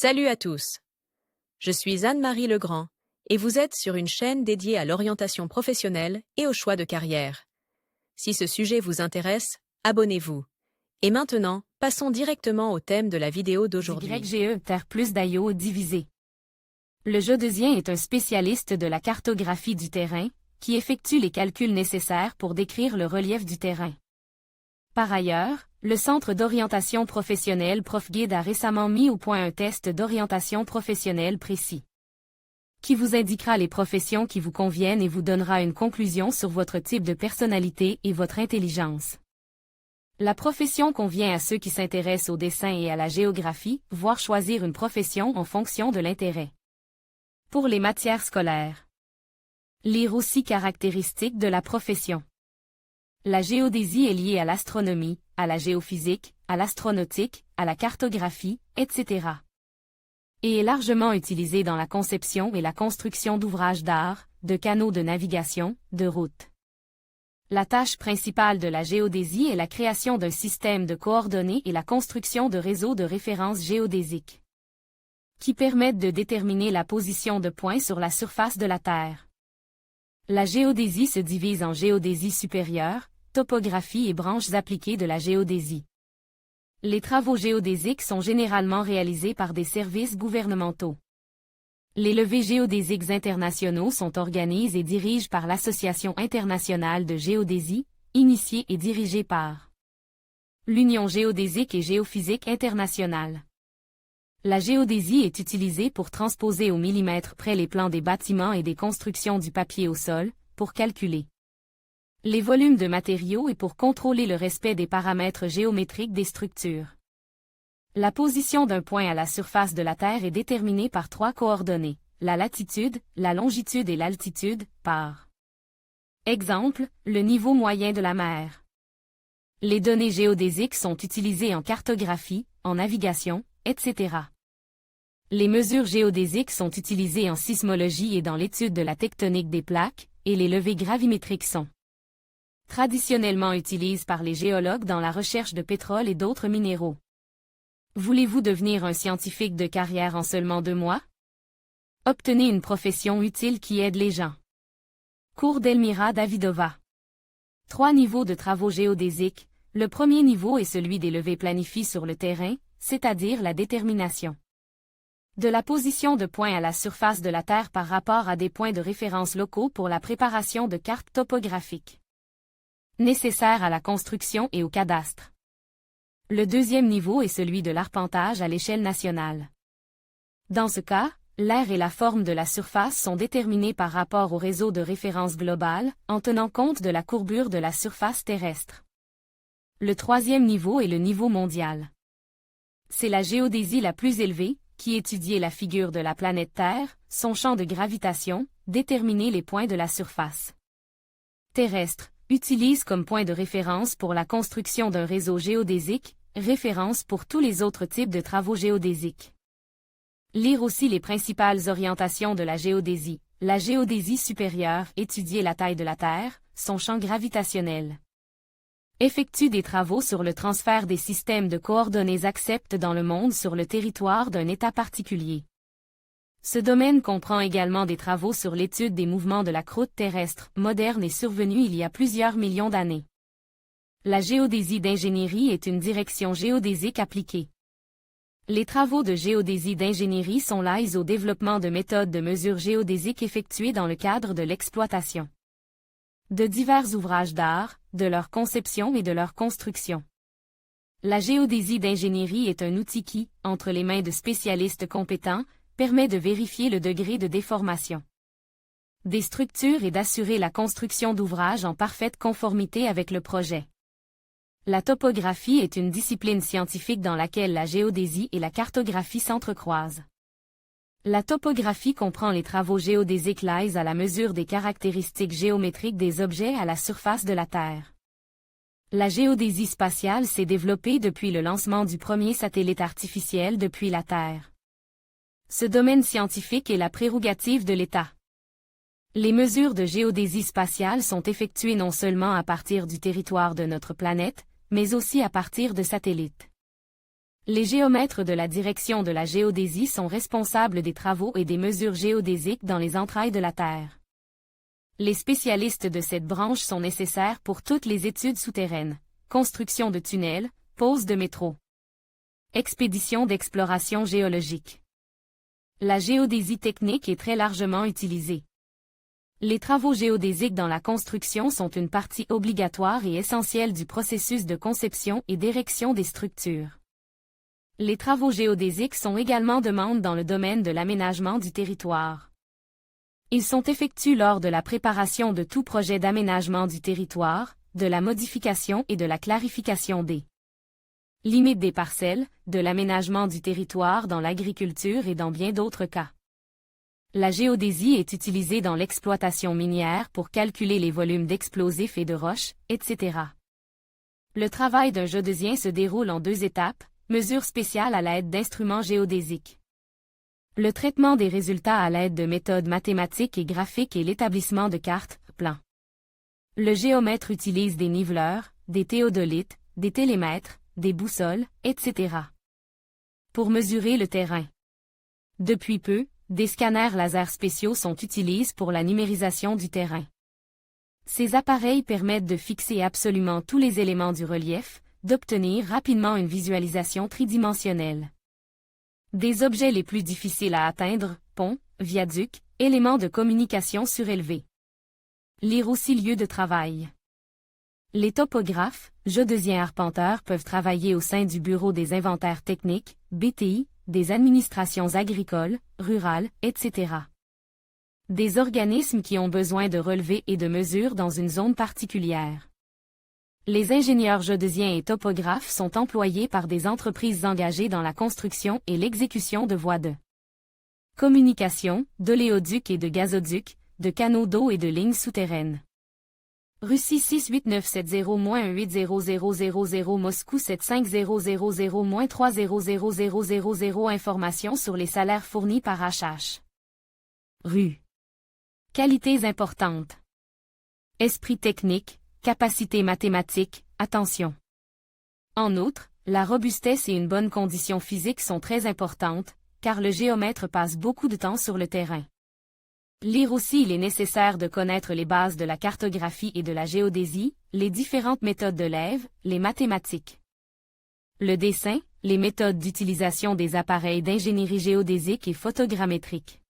Salut à tous. Je suis Anne-Marie Legrand et vous êtes sur une chaîne dédiée à l'orientation professionnelle et au choix de carrière. Si ce sujet vous intéresse, abonnez-vous. Et maintenant, passons directement au thème de la vidéo d'aujourd'hui. YGE Terre plus d'IO divisé. Le géodésien est un spécialiste de la cartographie du terrain, qui effectue les calculs nécessaires pour décrire le relief du terrain. Par ailleurs, le Centre d'orientation professionnelle ProfGuide a récemment mis au point un test d'orientation professionnelle précis, qui vous indiquera les professions qui vous conviennent et vous donnera une conclusion sur votre type de personnalité et votre intelligence. La profession convient à ceux qui s'intéressent au dessin et à la géographie, voire choisir une profession en fonction de l'intérêt. Pour les matières scolaires. Lire aussi caractéristiques de la profession. La géodésie est liée à l'astronomie, à la géophysique, à l'astronautique, à la cartographie, etc. Et est largement utilisée dans la conception et la construction d'ouvrages d'art, de canaux de navigation, de routes. La tâche principale de la géodésie est la création d'un système de coordonnées et la construction de réseaux de références géodésiques, qui permettent de déterminer la position de points sur la surface de la Terre. La géodésie se divise en géodésie supérieure, topographie et branches appliquées de la géodésie. Les travaux géodésiques sont généralement réalisés par des services gouvernementaux. Les levées géodésiques internationaux sont organisés et dirigés par l'Association internationale de géodésie, initiée et dirigée par l'Union géodésique et géophysique internationale. La géodésie est utilisée pour transposer au millimètre près les plans des bâtiments et des constructions du papier au sol, pour calculer les volumes de matériaux et pour contrôler le respect des paramètres géométriques des structures. La position d'un point à la surface de la Terre est déterminée par trois coordonnées, la latitude, la longitude et l'altitude, par exemple, le niveau moyen de la mer. Les données géodésiques sont utilisées en cartographie, en navigation, etc. Les mesures géodésiques sont utilisées en sismologie et dans l'étude de la tectonique des plaques, et les levées gravimétriques sont traditionnellement utilisées par les géologues dans la recherche de pétrole et d'autres minéraux. Voulez-vous devenir un scientifique de carrière en seulement 2 mois? Obtenez une profession utile qui aide les gens. Cours d'Elmira Davidova. 3 niveaux de travaux géodésiques. Le premier niveau est celui des levées planifiées sur le terrain, c'est-à-dire la détermination de la position de points à la surface de la Terre par rapport à des points de référence locaux pour la préparation de cartes topographiques nécessaires à la construction et au cadastre. Le deuxième niveau est celui de l'arpentage à l'échelle nationale. Dans ce cas, l'aire et la forme de la surface sont déterminés par rapport au réseau de référence global, en tenant compte de la courbure de la surface terrestre. Le troisième niveau est le niveau mondial. C'est la géodésie la plus élevée, qui étudie la figure de la planète Terre, son champ de gravitation, déterminer les points de la surface terrestre, utilise comme point de référence pour la construction d'un réseau géodésique, référence pour tous les autres types de travaux géodésiques. Lire aussi les principales orientations de la géodésie. La géodésie supérieure, étudier la taille de la Terre, son champ gravitationnel. Effectue des travaux sur le transfert des systèmes de coordonnées acceptés dans le monde sur le territoire d'un État particulier. Ce domaine comprend également des travaux sur l'étude des mouvements de la croûte terrestre, moderne et survenue il y a plusieurs millions d'années. La géodésie d'ingénierie est une direction géodésique appliquée. Les travaux de géodésie d'ingénierie sont liés au développement de méthodes de mesure géodésique effectuées dans le cadre de l'exploitation de divers ouvrages d'art, de leur conception et de leur construction. La géodésie d'ingénierie est un outil qui, entre les mains de spécialistes compétents, permet de vérifier le degré de déformation des structures et d'assurer la construction d'ouvrages en parfaite conformité avec le projet. La topographie est une discipline scientifique dans laquelle la géodésie et la cartographie s'entrecroisent. La topographie comprend les travaux géodésiques liés à la mesure des caractéristiques géométriques des objets à la surface de la Terre. La géodésie spatiale s'est développée depuis le lancement du premier satellite artificiel depuis la Terre. Ce domaine scientifique est la prérogative de l'État. Les mesures de géodésie spatiale sont effectuées non seulement à partir du territoire de notre planète, mais aussi à partir de satellites. Les géomètres de la direction de la géodésie sont responsables des travaux et des mesures géodésiques dans les entrailles de la Terre. Les spécialistes de cette branche sont nécessaires pour toutes les études souterraines, construction de tunnels, pose de métro, expédition d'exploration géologique. La géodésie technique est très largement utilisée. Les travaux géodésiques dans la construction sont une partie obligatoire et essentielle du processus de conception et d'érection des structures. Les travaux géodésiques sont également demandés dans le domaine de l'aménagement du territoire. Ils sont effectués lors de la préparation de tout projet d'aménagement du territoire, de la modification et de la clarification des limites des parcelles, de l'aménagement du territoire dans l'agriculture et dans bien d'autres cas. La géodésie est utilisée dans l'exploitation minière pour calculer les volumes d'explosifs et de roches, etc. Le travail d'un géodésien se déroule en 2 étapes, mesures spéciales à l'aide d'instruments géodésiques. Le traitement des résultats à l'aide de méthodes mathématiques et graphiques et l'établissement de cartes, plans. Le géomètre utilise des niveleurs, des théodolites, des télémètres, des boussoles, etc. pour mesurer le terrain. Depuis peu, des scanners laser spéciaux sont utilisés pour la numérisation du terrain. Ces appareils permettent de fixer absolument tous les éléments du relief, d'obtenir rapidement une visualisation tridimensionnelle des objets les plus difficiles à atteindre, ponts, viaducs, éléments de communication surélevés. Lire aussi lieu de travail. Les topographes, géodésiens arpenteurs peuvent travailler au sein du Bureau des inventaires techniques, BTI, des administrations agricoles, rurales, etc. Des organismes qui ont besoin de relevés et de mesures dans une zone particulière. Les ingénieurs géodésiens et topographes sont employés par des entreprises engagées dans la construction et l'exécution de voies de communication, d'oléoducs et de gazoducs, de canaux d'eau et de lignes souterraines. Russie 68970-1800000 Moscou 75000-3000000 Informations sur les salaires fournis par HH. Rue. Qualités importantes. Esprit technique, capacité mathématique, attention. En outre, la robustesse et une bonne condition physique sont très importantes, car le géomètre passe beaucoup de temps sur le terrain. Lire aussi il est nécessaire de connaître les bases de la cartographie et de la géodésie, les différentes méthodes de lève, les mathématiques, le dessin, les méthodes d'utilisation des appareils d'ingénierie géodésique et photogrammétrique.